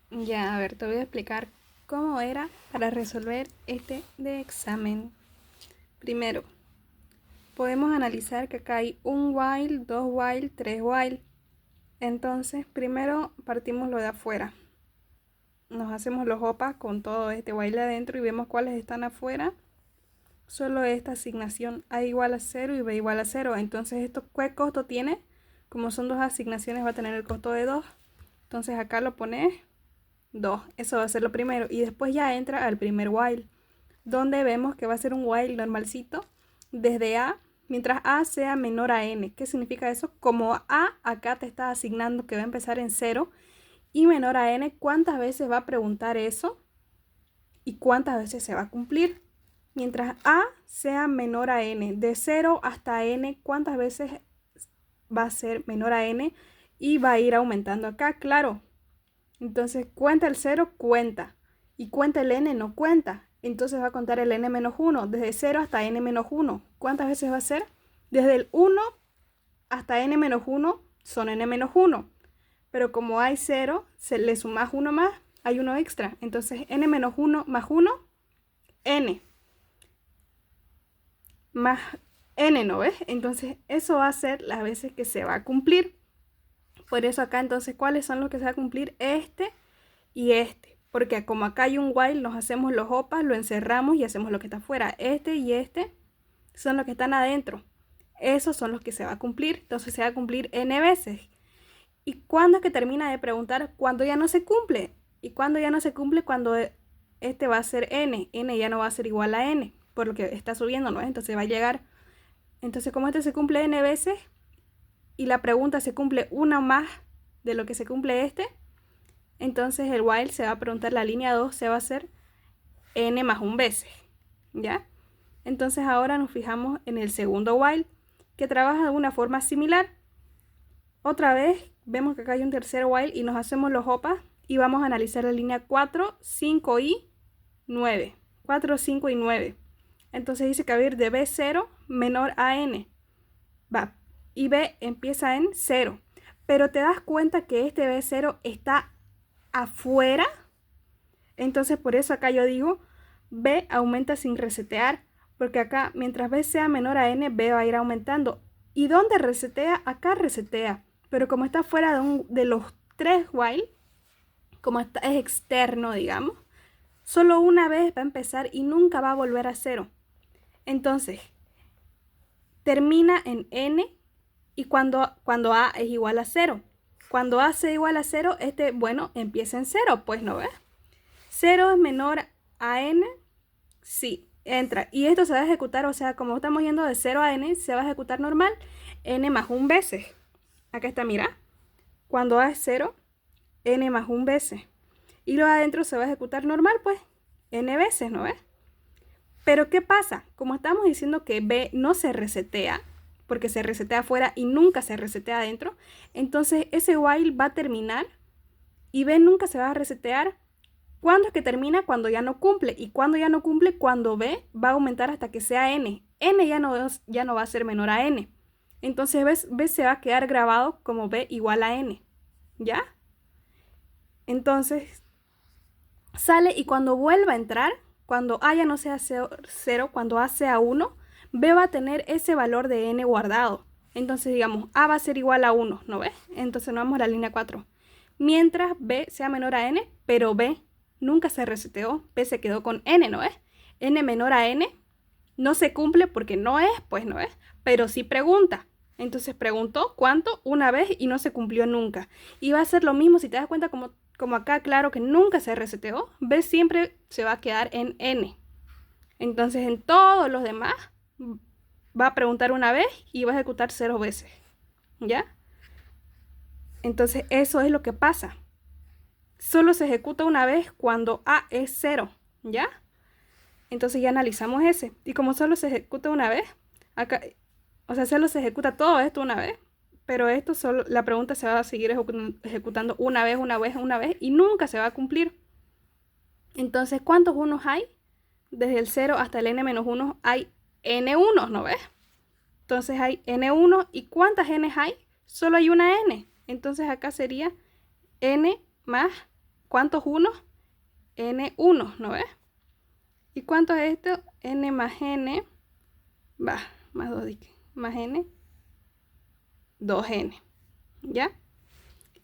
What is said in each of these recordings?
Ya, a ver, te voy a explicar cómo era para resolver este de examen. Primero, podemos analizar que acá hay un while, dos while, tres while. Entonces, primero partimos lo de afuera. Nos hacemos los opas con todo este while adentro y vemos cuáles están afuera. Solo esta asignación A igual a 0 y B igual a 0. Entonces, ¿esto qué costo tiene? Como son dos asignaciones, va a tener el costo de 2. Entonces, acá lo pones 2. Eso va a ser lo primero. Y después ya entra al primer while, donde vemos que va a ser un while normalcito desde A, mientras A sea menor a N. ¿Qué significa eso? Como A acá te está asignando que va a empezar en 0 y menor a N, ¿cuántas veces va a preguntar eso? ¿Y cuántas veces se va a cumplir? Mientras A sea menor a N, de 0 hasta N, ¿cuántas veces va a ser menor a N? Y va a ir aumentando acá, claro. Entonces cuenta el 0, cuenta. Y cuenta el n, no cuenta. Entonces va a contar el n-1, desde 0 hasta n-1. ¿Cuántas veces va a ser? Desde el 1 hasta n-1 son n-1. Pero como hay 0, se le sumas 1 más, hay 1 extra. Entonces n-1 más 1, n. Más n, ¿no ves? Entonces eso va a ser las veces que se va a cumplir. Por eso acá entonces, ¿cuáles son los que se va a cumplir? Este y este, porque como acá hay un while, nos hacemos los opas, lo encerramos y hacemos lo que está afuera. Este y este son los que están adentro. Esos son los que se va a cumplir. Entonces se va a cumplir n veces. ¿Y cuándo es que termina de preguntar? Cuando ya no se cumple. ¿Y cuándo ya no se cumple? Cuando este va a ser n. N ya no va a ser igual a n, por lo que está subiendo, ¿no? Entonces va a llegar. Entonces como este se cumple n veces y la pregunta se cumple una más de lo que se cumple este, entonces el while se va a preguntar, la línea 2 se va a hacer n más 1 veces, ¿ya? Entonces ahora nos fijamos en el segundo while, que trabaja de una forma similar. Otra vez vemos que acá hay un tercer while y nos hacemos los opas y vamos a analizar la línea 4, 5 y 9. 4, 5 y 9. Entonces dice que va a ir de B0 menor a n. Va, y B empieza en 0. Pero te das cuenta que este B0 está afuera. Entonces por eso acá yo digo B aumenta sin resetear, porque acá mientras B sea menor a n, B va a ir aumentando. ¿Y dónde resetea? Acá resetea, pero como está fuera de los tres while, como es externo, digamos, solo una vez va a empezar y nunca va a volver a 0. Entonces termina en n y cuando A es igual a 0. Cuando A sea igual a 0, bueno, empieza en 0, pues, ¿no ves? 0 es menor a n, sí, entra. Y esto se va a ejecutar, o sea, como estamos yendo de 0 a n, se va a ejecutar normal, n más 1 veces. Acá está, mira. Cuando A es 0, n más 1 veces. Y lo de adentro se va a ejecutar normal, pues, n veces, ¿no ves? Pero ¿qué pasa? Como estamos diciendo que B no se resetea, porque se resetea afuera y nunca se resetea adentro, entonces ese while va a terminar y B nunca se va a resetear. ¿Cuándo es que termina? Cuando ya no cumple. ¿Y cuando ya no cumple? Cuando B va a aumentar hasta que sea n. N ya no va a ser menor a n. Entonces B se va a quedar grabado como B igual a n. ¿Ya? Entonces sale y cuando vuelva a entrar, cuando A ya no sea 0, cuando A sea 1, B va a tener ese valor de n guardado. Entonces digamos, A va a ser igual a 1, ¿no ves? Entonces nos vamos a la línea 4. Mientras B sea menor a n, pero B nunca se reseteó, B se quedó con n, ¿no ves? N menor a n no se cumple porque no es, pues no es, pero sí pregunta. Entonces preguntó cuánto una vez y no se cumplió nunca. Y va a ser lo mismo si te das cuenta como acá, claro que nunca se reseteó, B siempre se va a quedar en n. Entonces en todos los demás va a preguntar una vez y va a ejecutar 0 veces. ¿Ya? Entonces eso es lo que pasa. Solo se ejecuta una vez cuando A es 0. ¿Ya? Entonces ya analizamos ese. Y como solo se ejecuta una vez, acá, o sea, solo se ejecuta todo esto una vez, pero esto solo, la pregunta se va a seguir ejecutando una vez, una vez, una vez y nunca se va a cumplir. Entonces, ¿cuántos unos hay? Desde el 0 hasta el n-1 hay n1, ¿no ves? Entonces hay n1 y ¿cuántas n hay? Solo hay una n. Entonces acá sería n más ¿Cuántos unos? N unos, ¿no ves? ¿Y cuánto es esto? N más N, va, más 2, más N, 2N, ¿ya?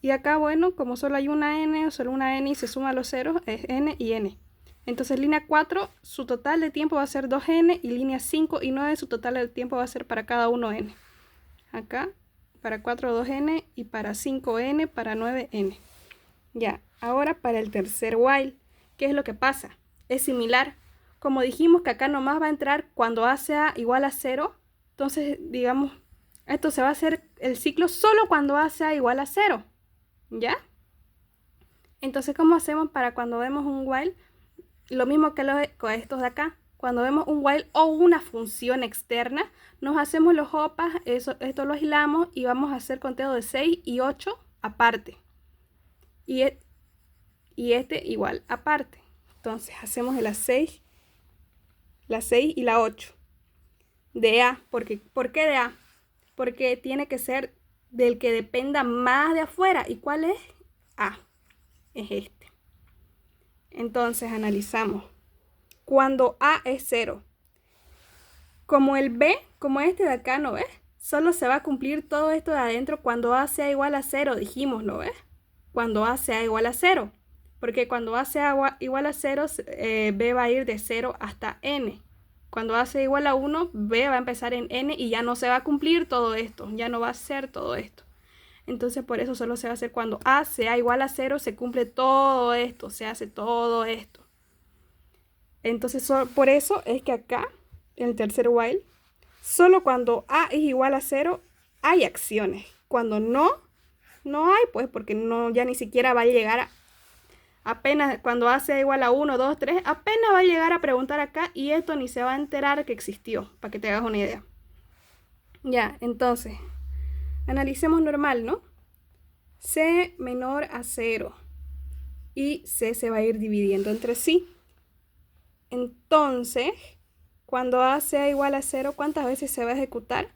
Y acá, bueno, como solo hay una N, solo una N y se suma los ceros, es N y N. Entonces línea 4, su total de tiempo va a ser 2N, y línea 5 y 9, su total de tiempo va a ser para cada uno N. Acá, para 4, 2N, y para 5N, para 9N. Ya, ahora para el tercer while, ¿qué es lo que pasa? Es similar. Como dijimos que acá nomás va a entrar cuando A sea igual a 0, entonces, digamos, esto se va a hacer el ciclo solo cuando A sea igual a 0. ¿Ya? Entonces, ¿cómo hacemos para cuando vemos un while? Lo mismo que con estos de acá. Cuando vemos un while o una función externa, nos hacemos los opas, esto lo aislamos y vamos a hacer conteo de 6 y 8 aparte. Y este igual aparte. Entonces, hacemos de la 6 y la 8. De A. ¿Por qué de A? Porque tiene que ser del que dependa más de afuera. ¿Y cuál es? A. Es este. Entonces analizamos. Cuando A es 0, como el B, como este de acá, ¿no ves? Solo se va a cumplir todo esto de adentro cuando A sea igual a 0, dijimos, ¿no ves? Cuando A sea igual a 0. Porque cuando A sea igual a 0, B va a ir de 0 hasta N. Cuando A sea igual a 1, B va a empezar en N y ya no se va a cumplir todo esto. Ya no va a ser todo esto. Entonces por eso solo se va a hacer cuando A sea igual a 0, se cumple todo esto, se hace todo esto. Entonces por eso es que acá, en el tercer while, solo cuando A es igual a 0 hay acciones. Cuando no hay, pues porque no, ya ni siquiera va a llegar apenas cuando A sea igual a 1, 2, 3, apenas va a llegar a preguntar acá y esto ni se va a enterar que existió, para que te hagas una idea. Ya, entonces, analicemos normal, ¿no? C menor a 0 y C se va a ir dividiendo entre sí. Entonces, cuando A sea igual a 0, ¿cuántas veces se va a ejecutar?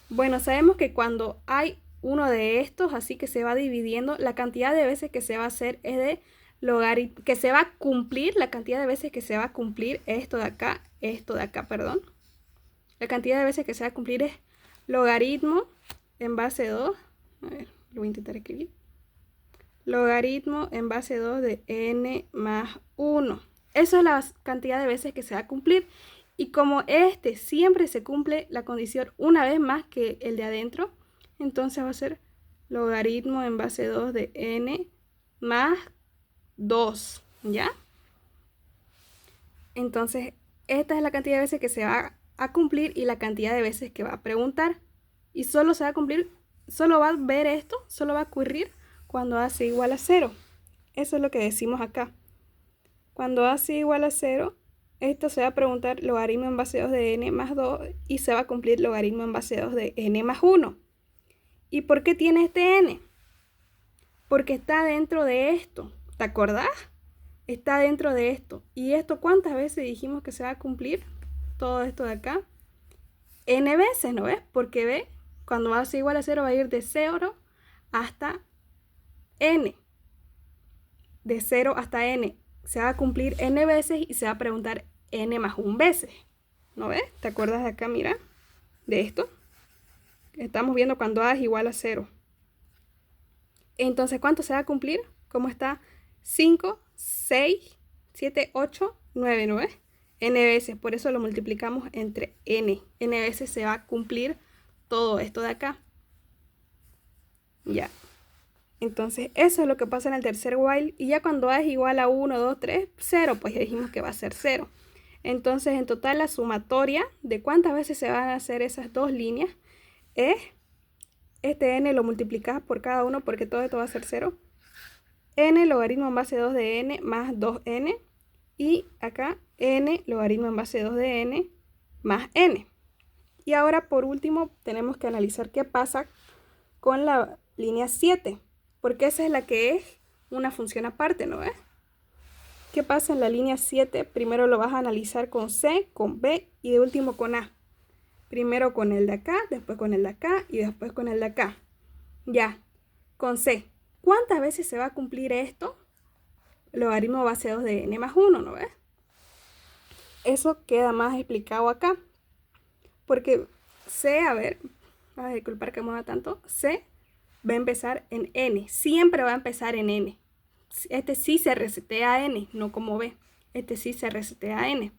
Bueno, sabemos que cuando hay uno de estos, así que se va dividiendo, la cantidad de veces que se va a hacer es de logaritmo, que se va a cumplir, la cantidad de veces que se va a cumplir esto de acá, perdón. La cantidad de veces que se va a cumplir es logaritmo en base 2, a ver, lo voy a intentar escribir. Logaritmo en base 2 de n más 1. Esa es la cantidad de veces que se va a cumplir. Y como este siempre se cumple la condición una vez más que el de adentro, entonces va a ser logaritmo en base 2 de n más 2, ¿ya? Entonces, esta es la cantidad de veces que se va a cumplir y la cantidad de veces que va a preguntar. Y solo se va a cumplir, solo va a ver esto, solo va a ocurrir cuando A sea igual a 0. Eso es lo que decimos acá. Cuando A sea igual a 0, esto se va a preguntar logaritmo en base 2 de n más 2 y se va a cumplir logaritmo en base 2 de n más 1. ¿Y por qué tiene este n? Porque está dentro de esto. ¿Te acordás? Está dentro de esto. ¿Y esto cuántas veces dijimos que se va a cumplir? Todo esto de acá. N veces, ¿no ves? Porque ve, cuando A sea igual a 0 va a ir de 0 hasta n. De 0 hasta n. Se va a cumplir n veces y se va a preguntar n más 1 veces. ¿No ves? ¿Te acuerdas de acá, mira? De esto. Estamos viendo cuando A es igual a 0. Entonces, ¿cuánto se va a cumplir? ¿Cómo está? 5, 6, 7, 8, 9, ¿no ves? N veces. Por eso lo multiplicamos entre n. N veces se va a cumplir todo esto de acá. Ya. Entonces, eso es lo que pasa en el tercer while. Y ya cuando A es igual a 1, 2, 3, 0, pues ya dijimos que va a ser 0. Entonces, en total, la sumatoria de cuántas veces se van a hacer esas dos líneas es, este n lo multiplicas por cada uno porque todo esto va a ser 0. N logaritmo en base 2 de n más 2n. Y acá n logaritmo en base 2 de n más n. Y ahora, por último, tenemos que analizar qué pasa con la línea 7. Porque esa es la que es una función aparte, ¿no ves? ¿Qué pasa en la línea 7? Primero lo vas a analizar con C, con B y de último con A. Primero con el de acá, después con el de acá y después con el de acá. Ya, con C. ¿Cuántas veces se va a cumplir esto? logaritmo base 2 de n más 1, ¿no ves? Eso queda más explicado acá. Porque C, a ver, vas a disculpar que mueva tanto, C va a empezar en n, siempre va a empezar en n. Este sí se resetea a n, no como B. Este sí se resetea a n.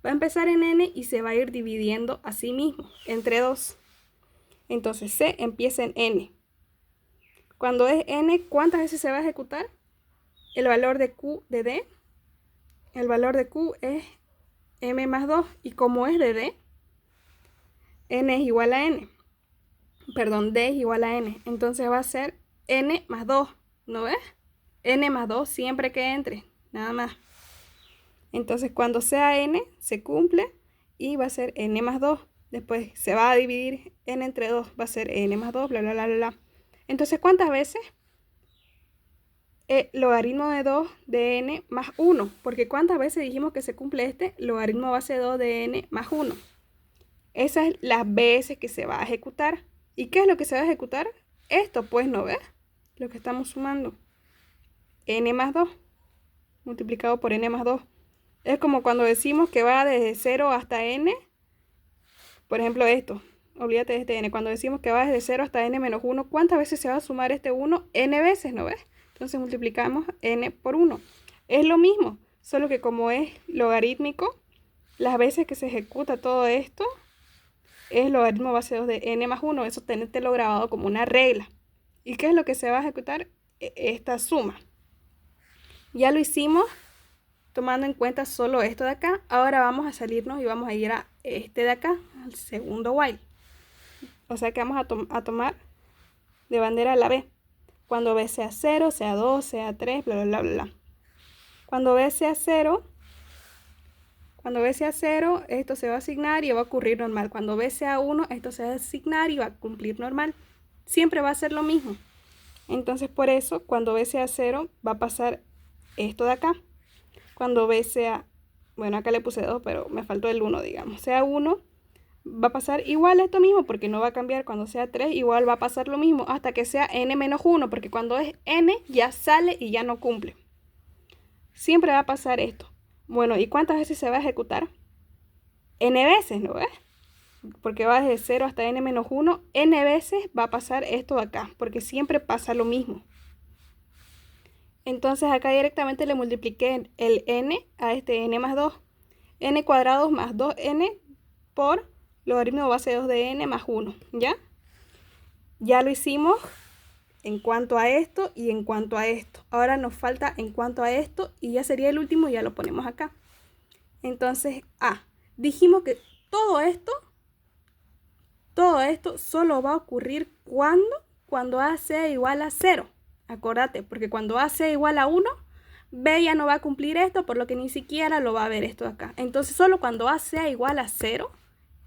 Va a empezar en n y se va a ir dividiendo a sí mismo, entre 2. Entonces C empieza en n. Cuando es n, ¿cuántas veces se va a ejecutar? El valor de Q de D. El valor de Q es m más 2. Y como es de D, n es igual a n. Perdón, D es igual a n. Entonces va a ser n más 2. ¿No ves? N más 2 siempre que entre. Nada más. Entonces cuando sea n, se cumple y va a ser n más 2. Después se va a dividir n entre 2. Va a ser n más 2, bla, bla, bla, bla. Entonces, ¿cuántas veces? Logaritmo de 2 de n más 1. Porque ¿cuántas veces dijimos que se cumple este? Logaritmo base 2 de n más 1. Esas es las veces que se va a ejecutar. ¿Y qué es lo que se va a ejecutar? Esto, pues, ¿no ves? Lo que estamos sumando. N más 2 multiplicado por n más 2. Es como cuando decimos que va desde 0 hasta n. Por ejemplo, esto. Olvídate de este n. Cuando decimos que va desde 0 hasta n menos 1, ¿cuántas veces se va a sumar este 1? N veces, ¿no ves? Entonces multiplicamos n por 1. Es lo mismo, solo que como es logarítmico, las veces que se ejecuta todo esto es logaritmo base 2 de n más 1. Eso tenértelo grabado como una regla. ¿Y qué es lo que se va a ejecutar? Esta suma. Ya lo hicimos tomando en cuenta solo esto de acá. Ahora vamos a salirnos y vamos a ir a este de acá, al segundo while. O sea que vamos a tomar de bandera la B. Cuando B sea 0, sea 2, sea 3, bla, bla, bla, bla. Cuando B sea 0, esto se va a asignar y va a ocurrir normal. Cuando B sea 1, esto se va a asignar y va a cumplir normal. Siempre va a ser lo mismo. Entonces, por eso, cuando B sea 0, va a pasar esto de acá. Cuando B sea, bueno, acá le puse 2, pero me faltó el 1, digamos. Sea 1, va a pasar igual esto mismo, porque no va a cambiar. Cuando sea 3, igual va a pasar lo mismo, hasta que sea n menos 1, porque cuando es n, ya sale y ya no cumple. Siempre va a pasar esto. Bueno, ¿y cuántas veces se va a ejecutar? N veces, ¿no ves? Porque va desde 0 hasta n menos 1. N veces va a pasar esto de acá, porque siempre pasa lo mismo. Entonces acá directamente le multipliqué el n a este n más 2. N cuadrados más 2n por logaritmo base 2 de n más 1. ¿Ya? Ya lo hicimos en cuanto a esto y en cuanto a esto. Ahora nos falta en cuanto a esto y ya sería el último, ya lo ponemos acá. Entonces, dijimos que todo esto solo va a ocurrir cuando A sea igual a 0. Acordate, porque cuando A sea igual a 1, B ya no va a cumplir esto, por lo que ni siquiera lo va a ver esto de acá. Entonces, solo cuando A sea igual a 0,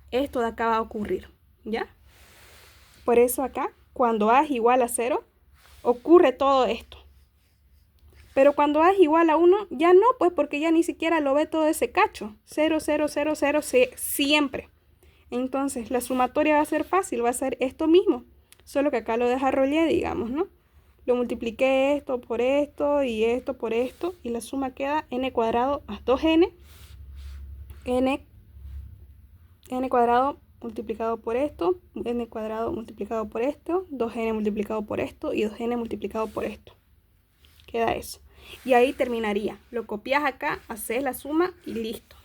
esto de acá va a ocurrir, ¿ya? Por eso acá, cuando A es igual a 0, ocurre todo esto. Pero cuando A es igual a 1, ya no, pues porque ya ni siquiera lo ve todo ese cacho. 0, 0, 0, 0, siempre. Entonces, la sumatoria va a ser fácil, va a ser esto mismo. Solo que acá lo desarrollé, digamos, ¿no? Lo multipliqué esto por esto y esto por esto. Y la suma queda n cuadrado más 2n. n cuadrado multiplicado por esto. N cuadrado multiplicado por esto. 2n multiplicado por esto. Y 2n multiplicado por esto. Queda eso. Y ahí terminaría. Lo copias acá, haces la suma y listo.